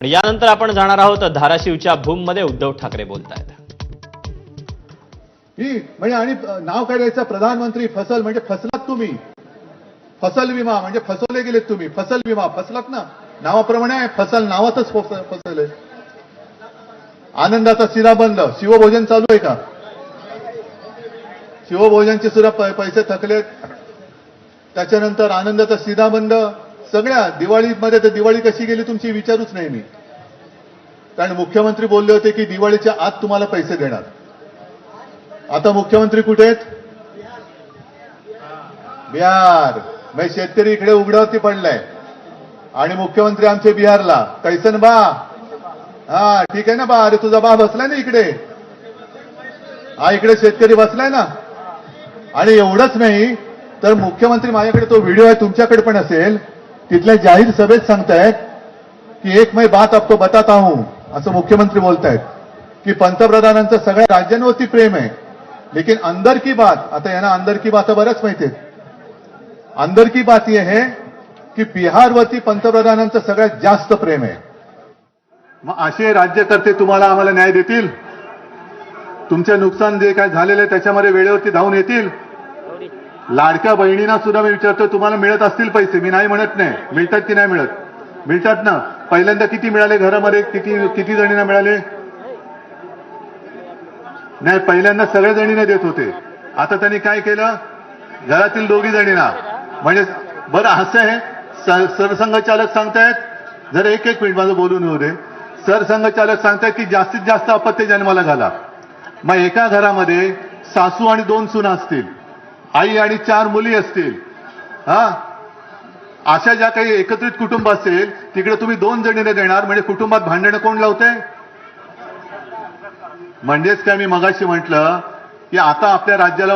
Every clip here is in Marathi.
यानंतर आपण जाणार आहोत धाराशिवच्या भूममध्ये उद्धव ठाकरे बोलतायत। ही म्हणजे आणि नाव काय द्यायचं प्रधानमंत्री फसल म्हणजे फसलात तुम्ही, फसल विमा म्हणजे फसवले गेलेत तुम्ही, फसल विमा फसलात ना, नावाप्रमाणे आहे, फसल नावातच फसल आहे। आनंदाचा शिरा बंद, शिवभोजन चालू आहे का? शिवभोजनचे सुद्धा पैसे थकलेत। त्याच्यानंतर आनंदाचा शिरा बंद, सगळ्या दिवाळीमध्ये तर दिवाळी कशी गेली तुमची विचारूच नाही मी, कारण मुख्यमंत्री बोलले होते की दिवाळीच्या आत तुम्हाला पैसे देणार। आता मुख्यमंत्री कुठे आहेत? बिहार। मग शेतकरी इकडे उघड्यावरती पडलाय आणि मुख्यमंत्री आमचे बिहारला। कैसन बा? हा ठीक आहे ना बा, अरे तुझा बा बसलाय ना इकडे, हा इकडे शेतकरी बसलाय ना। आणि एवढंच नाही तर मुख्यमंत्री, माझ्याकडे तो व्हिडिओ आहे, तुमच्याकडे पण असेल, तिथल्या जाहीर सभेत सांगतायत की एक मैं बात आपको बताता हूं, असं मुख्यमंत्री बोलतायत की पंतप्रधानांचं सगळ्या राज्यांवरती प्रेम आहे, लेकिन अंदर की बात, आता यांना अंदर की बात बरंच माहिती आहे, अंदर की बात यह है की बिहारवरती पंतप्रधानांचं सगळ्यात जास्त प्रेम आहे। मग असे राज्यकर्ते तुम्हाला आम्हाला न्याय देतील? तुमचे नुकसान जे काय झालेलं आहे त्याच्यामध्ये वेळेवरती धावून येतील? लाडक्या बहिणींना सुद्धा मी विचारतो, तुम्हाला मिळत असतील पैसे? मी नाही म्हणत नाही, मिळतात की नाही मिळत? मिळतात ना। पहिल्यांदा किती मिळाले घरामध्ये? किती जणींना मिळाले? नाही, पहिल्यांदा सगळ्या जणींना देत होते, आता त्यांनी काय केलं? घरातील दोघी जणींना, म्हणजे बरं असं आहे, सरसंघचालक सांगतायत, जर एक मिनिट माझं बोलून होऊ दे, सरसंघचालक सांगतायत की जास्तीत जास्त अपत्य जन्माला घाला। मग एका घरामध्ये सासू आणि 2 सुना असतील, आई आणि 4 मुली असतील, हा अशा ज्या काही एकत्रित कुटुंब असेल तिकडे तुम्ही 2 जणींना देणार, म्हणजे कुटुंबात भांडणं कोण लावतंय? म्हणजेच काय मी मगाशी म्हटलं की आता आपल्या राज्याला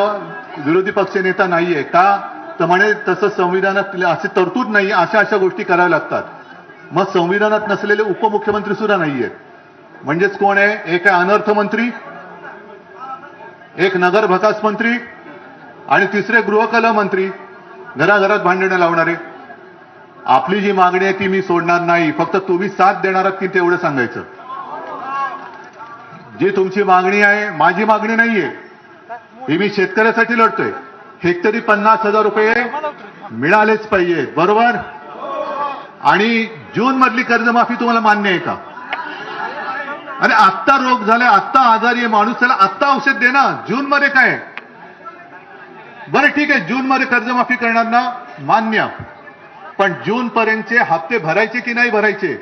विरोधी पक्ष नेता नाहीये का, तर म्हणे तसं संविधानात अशी तरतूद नाही, अशा गोष्टी कराव्या लागतात। मग संविधानात नसलेले उपमुख्यमंत्री सुद्धा नाहीयेत, म्हणजेच कोण आहे? एक आहे अनर्थ मंत्री, एक नगर विकास मंत्री आणि तिसरे गृहकला मंत्री, घराघरात भांडणं लावणारे। आपली जी मागणी आहे ती मी सोडणार नाही, फक्त तुम्ही साथ देणार आहात की तेवढं सांगायचं। जी तुमची मागणी आहे, माझी मागणी नाहीये, ही मी शेतकऱ्यासाठी लढतोय। हेक्टरी 50,000 रुपये मिळालेच पाहिजे, बरोबर? आणि जून मधली कर्जमाफी तुम्हाला मान्य आहे का? अरे आत्ता रोग झालाय, आत्ता आजारी आहे माणूस, त्याला आत्ता औषध दे ना, जून मध्ये काय? बरं ठीक आहे, जून मध्ये कर्जमाफी करणार ना, मान्य, पण जून पर्यंतचे हप्ते भरायचे की नाही भरायचे?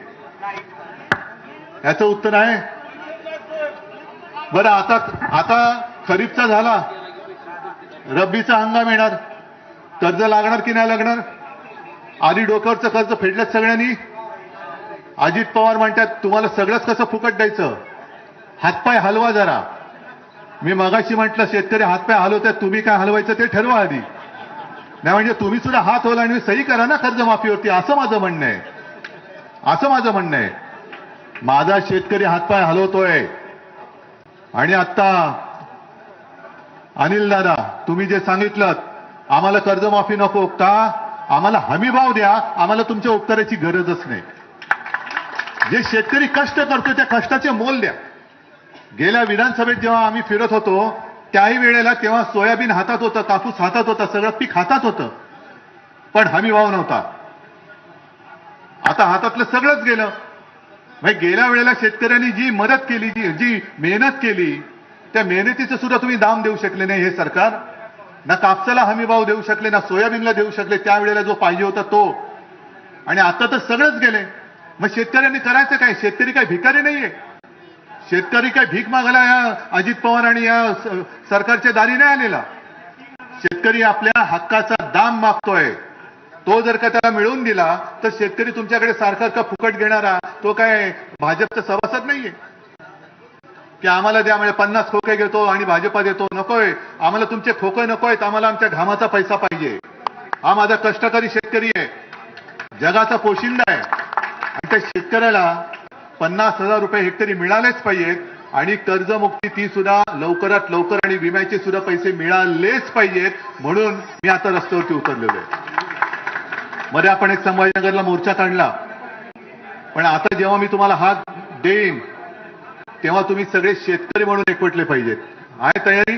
याचं उत्तर आहे? बरं आता खरीपचा झाला, रब्बीचा हंगाम येणार, कर्ज लागणार की नाही लागणार? आधी डोक्यावरचं कर्ज फेडलं सगळ्यांनी। अजित पवार म्हणतात तुम्हाला सगळंच कसं फुकट द्यायचं, हातपाय हलवा जरा। मी मगाशी म्हटलं शेतकरी हातपाय हलवतात, तुम्ही काय हलवायचं ते ठरवा आधी, नाही म्हणजे तुम्ही सुद्धा हात हलवा आणि सही करा ना कर्जमाफीवरती, असं माझं म्हणणं आहे, असं माझं म्हणणं आहे। माझा शेतकरी हातपाय हलवतोय। आणि आता अनिल दादा, तुम्ही जे सांगितलं आम्हाला कर्जमाफी नको का, आम्हाला हमीभाव द्या, आम्हाला तुमच्या उपकाराची गरजच नाही। जे शेतकरी कष्ट करतो त्या कष्टाचे मोल द्या। गेल्या विधानसभेत जेव्हा आम्ही फिरत होतो त्याही वेळेला, तेव्हा सोयाबीन हातात होतं, कापूस हातात होता, सगळं पीक हातात होतं, पण हमीभाव नव्हता। आता हातातलं सगळंच गेलं। म्हणजे गेल्या वेळेला शेतकऱ्यांनी जी मदत केली, जी मेहनत केली, त्या मेहनतीचं सुद्धा तुम्ही दाम देऊ शकले नाही हे सरकार। ना कापसाला हमीभाव देऊ शकले, ना सोयाबीनला देऊ शकले त्यावेळेला जो पाहिजे होता तो, आणि आता तर सगळंच गेले। मग शेतकऱ्यांनी करायचं काय? शेतकरी काय भिकारी नाहीये, शेतकरी काय भीक मागायला या अजित पवार आणि या सरकारच्या दारी नाही आलेला। शेतकरी आपल्या हक्काचा दाम मागतोय, तो जर का त्याला मिळवून दिला तर शेतकरी तुमच्याकडे सारखा फुकट घेणारा तो काय भाजपचा सभासद नाहीये की आम्हाला द्या म्हणजे 50 खोके घेतो आणि भाजपा देतो। नकोय आम्हाला तुमचे खोके नकोयत, आम्हाला आमच्या घामाचा पैसा पाहिजे। हा माझा कष्टकरी शेतकरी आहे, जगाचा पोशिंदा आहे, आणि त्या शेतकऱ्याला 50,000 रुपये हेक्टरी मिळालेच पाहिजेत, आणि कर्जमुक्ती ती सुद्धा लवकरात लवकर, आणि विम्याचे सुद्धा पैसे मिळालेच पाहिजेत, म्हणून मी आता रस्त्यावरती उतरलेलो आहे। मध्ये आपण एक संभाजीनगरला मोर्चा काढला, पण आता जेव्हा मी तुम्हाला हात देईन तेव्हा तुम्ही सगळे शेतकरी म्हणून एकवटले पाहिजेत. आहे तयारी?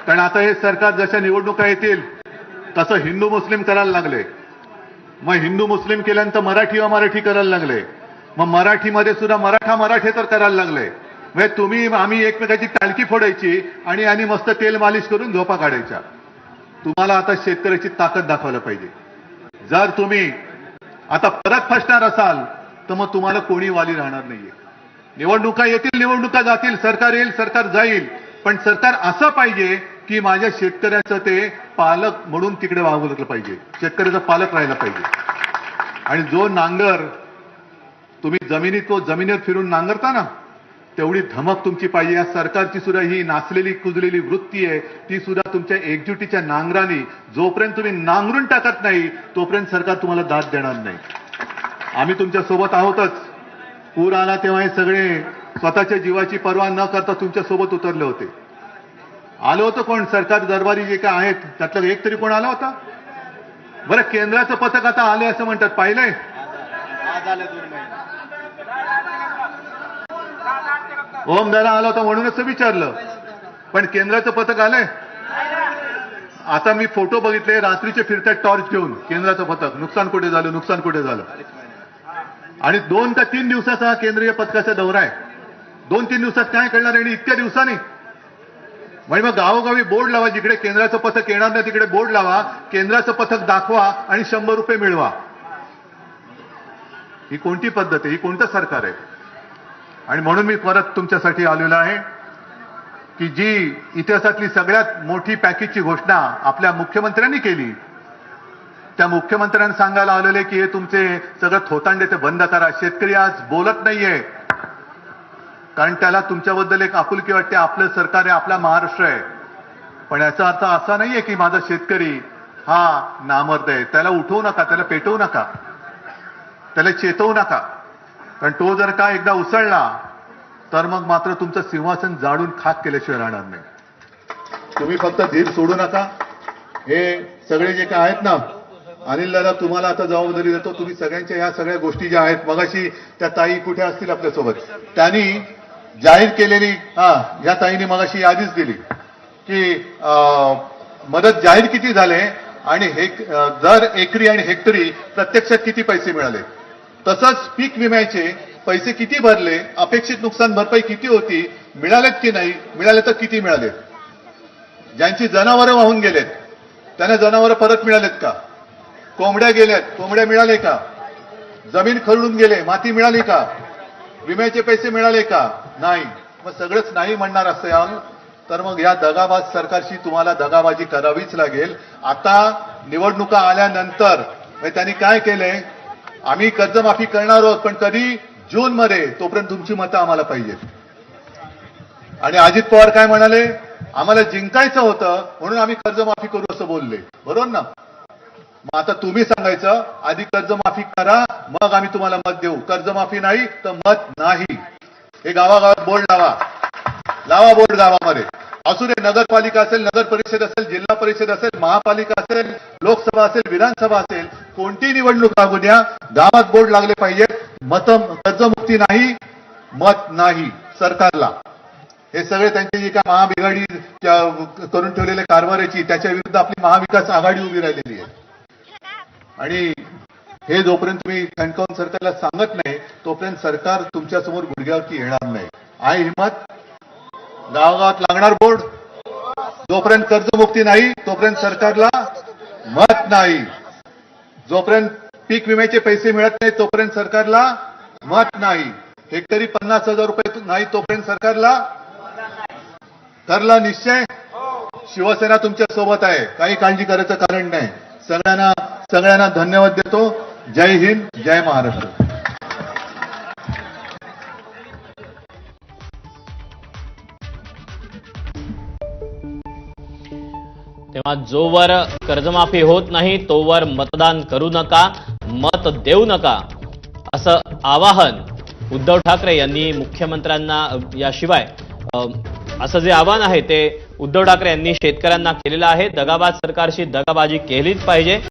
कारण आता हे सरकार जशा निवडणुका येतील तसं हिंदू मुस्लिम करायला लागले. मग हिंदू मुस्लिम केल्यानंतर मराठी अमराठी करायला लागले. मग मराठीमध्ये सुद्धा मराठे तर करायला लागले. म्हणजे तुम्ही आम्ही एकमेकाची टाळकी फोडायची आणि मस्त तेल मालिश करून झोपा काढायच्या. तुम्हाला आता शेतकऱ्याची ताकद दाखवायला पाहिजे. जर तुम्ही आता परत फसणार असाल तर मग तुम्हाला कोणी वाली राहणार नाहीये. निवडणुका येतील, निवडणुका जातील, सरकार येईल, सरकार जाईल, पण सरकार असं पाहिजे की माझ्या शेतकऱ्याचं ते पालक म्हणून तिकडे वागवलं पाहिजे. शेतकऱ्याचा पालक राहायला पाहिजे. आणि जो नांगर तुम्ही जमिनीवर फिरून नांगरता ना, तेवढी धमक तुमची पाहिजे. या सरकारची सुद्धा ही नाचलेली कुजलेली वृत्ती आहे, ती सुद्धा तुमच्या एकजुटीच्या नांगराने जोपर्यंत तुम्ही नांगरून टाकत नाही तोपर्यंत सरकार तुम्हाला दाद देणार नाही. आम्ही तुमच्या सोबत आहोतच. पूर आला तेव्हा हे सगळे स्वतःच्या जीवाची पर्वा न करता तुमच्या सोबत उतरले होते. आलं होतं कोण? सरकार दरबारी जे काय आहेत त्यातलं एक तरी कोण आला होता? बरं, केंद्राचं पथक आता आले असं म्हणतात, पाहिलंय? ओम दादा आला होता म्हणूनच विचारलं. पण केंद्राचं पथक आलंय? आता मी फोटो बघितले, रात्रीचे फिरतात टॉर्च घेऊन केंद्राचं पथक. नुकसान कुठे झालं. आणि 2 का 3 दिवसाचा हा केंद्रीय पथकाचा दौरा आहे. 2-3 दिवसात काय करणार आहे इतक्या दिवसांनी? म्हणजे मग गावोगावी बोर्ड लावा, जिकडे केंद्राचं पथक येणार नाही तिकडे बोर्ड लावा, केंद्राचं पथक दाखवा आणि 100 रुपये मिळवा. ही कोणती पद्धत आहे? ही कोणतं सरकार आहे? आणि म्हणून मी परत तुमच्यासाठी आलेलो आहे की जी इतिहासातली सगळ्यात मोठी पॅकेजची घोषणा आपल्या मुख्यमंत्र्यांनी केली, त्या मुख्यमंत्र्यांनी सांगायला आलेले की हे तुमचे सगळं थोतांडे ते बंद करा. शेतकरी आज बोलत नाहीये कारण त्याला तुमच्याबद्दल एक आपुलकी वाटते. आपलं सरकार आहे, आपला महाराष्ट्र आहे. पण याचा अर्थ असा नाहीये की माझा शेतकरी हा नामर्द आहे. त्याला उठवू नका, त्याला पेटवू नका, त्याला चेतवू नका. कारण तो जर का एकदा उसळला तर मग मात्र तुमचं सिंहासन जाळून खाक केल्याशिवाय राहणार नाही. तुम्ही फक्त धीर सोडू नका. हे सगळे जे काय आहेत ना, अनिल दादा तुम्हाला आता जबाबदारी देतो. तुम्ही सगळ्यांच्या या सगळ्या गोष्टी ज्या आहेत, मगाशी त्या ताई कुठे असतील आपल्यासोबत, त्यांनी जाहीर केलेली या ताईने मगाशी यादीच दिली की मदत जाहीर किती झाले आणि दर एकरी आणि हेक्टरी प्रत्यक्षात किती पैसे मिळाले. तसंच पीक विम्याचे पैसे किती भरले, अपेक्षित नुकसान भरपाई किती होती, मिळालेत की नाही, मिळाले तर किती मिळालेत. ज्यांची जनावरं वाहून गेलेत त्यांना जनावरं परत मिळालेत का? कोंबड्या गेल्यात, कोंबड्या मिळाले का? जमीन खरडून गेले, माती मिळाली का? विम्याचे पैसे मिळाले का? नाही. मग सगळंच नाही म्हणणार असेल तर मग या दगाबाज सरकारशी तुम्हाला दगाबाजी करावीच लागेल. आता निवडणुका आल्यानंतर त्यांनी काय केलंय, आम्ही कर्जमाफी करणार आहोत पण कधी जूनमध्ये, तोपर्यंत तुमची मतं आम्हाला पाहिजे. आणि अजित पवार काय म्हणाले, आम्हाला जिंकायचं होतं म्हणून आम्ही कर्जमाफी करू असं बोलले. बरोबर ना? मग आता तुम्ही सांगायचं आधी कर्जमाफी करा मग आम्ही तुम्हाला मत देऊ. कर्जमाफी नाही तर मत नाही. हे गावागावात बोर्ड लावा बोर्ड गावामध्ये. असू दे, नगरपालिका असेल, नगर परिषद असेल, जिल्हा परिषद असेल, महापालिका असेल, लोकसभा असेल, विधानसभा असेल, कोणती निवडणूक लागू द्या, गावात बोर्ड लागले पाहिजेत. कर्जमुक्ती नाही, मत नाही सरकारला. हे सगळे त्यांची जी काय महाबिघाडी करून ठेवलेल्या कारभाराची, त्याच्या विरुद्ध आपली महाविकास आघाडी उभी राहिलेली आहे. आणि हे जोपर्यंत तुम्ही खणकावून सरकारला सांगत नाही तोपर्यंत सरकार तुमच्यासमोर गुडघ्यावरती येणार नाही. आहे हिंमत? गावागावात लागणार बोर्ड. जोपर्यंत कर्जमुक्ती नाही तोपर्यंत सरकारला मत नाही. जोपर्यंत पीक विम्याचे पैसे मिळत नाही तोपर्यंत सरकारला मत नाही. हेक्टरी 50,000 रुपये नाही तोपर्यंत सरकारला. ठरला निश्चय? शिवसेना तुमच्या सोबत आहे, काही काळजी करायचं कारण नाही. सगळ्यांना धन्यवाद देतो. जय हिंद, जय महाराष्ट्र. तेव्हा जोवर कर्जमाफी होत नाही तोवर मतदान करू नका, मत देऊ नका, असं आवाहन उद्धव ठाकरे यांनी मुख्यमंत्र्यांना, याशिवाय असं जे आवाहन आहे ते उद्धव ठाकरे यांनी शेतकऱ्यांना केलेलं आहे. दगाबाज सरकारशी दगाबाजी केलीच पाहिजे.